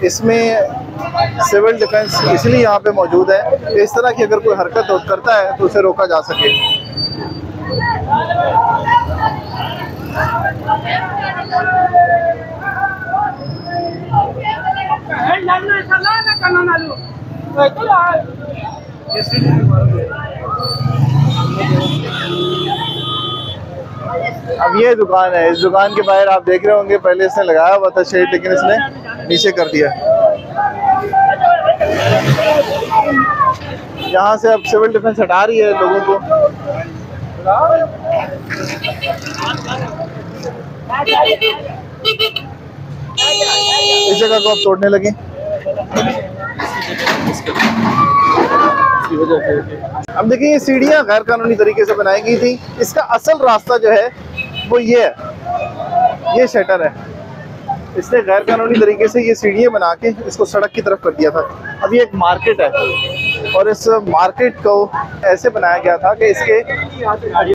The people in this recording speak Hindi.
इसमें सिविल डिफेंस इसलिए यहाँ पे मौजूद है कि इस तरह की अगर कोई हरकत करता है तो उसे रोका जा सके। अब ये दुकान है, इस दुकान के बाहर आप देख रहे होंगे पहले इसने लगाया हुआ था शेड, लेकिन इसने नीचे कर दिया। यहाँ से अब सिविल डिफेंस हटा रही है लोगों को। इस जगह को अब तोड़ने लगे। अब देखिए ये सीढ़ियाँ गैर कानूनी तरीके से बनाई गई थी। इसका असल रास्ता जो है वो ये है, ये शटर है। इसने गैर कानूनी तरीके से ये सीढ़ियाँ बना के इसको सड़क की तरफ कर दिया था। अब ये एक मार्केट है और इस मार्केट को ऐसे बनाया गया था कि इसके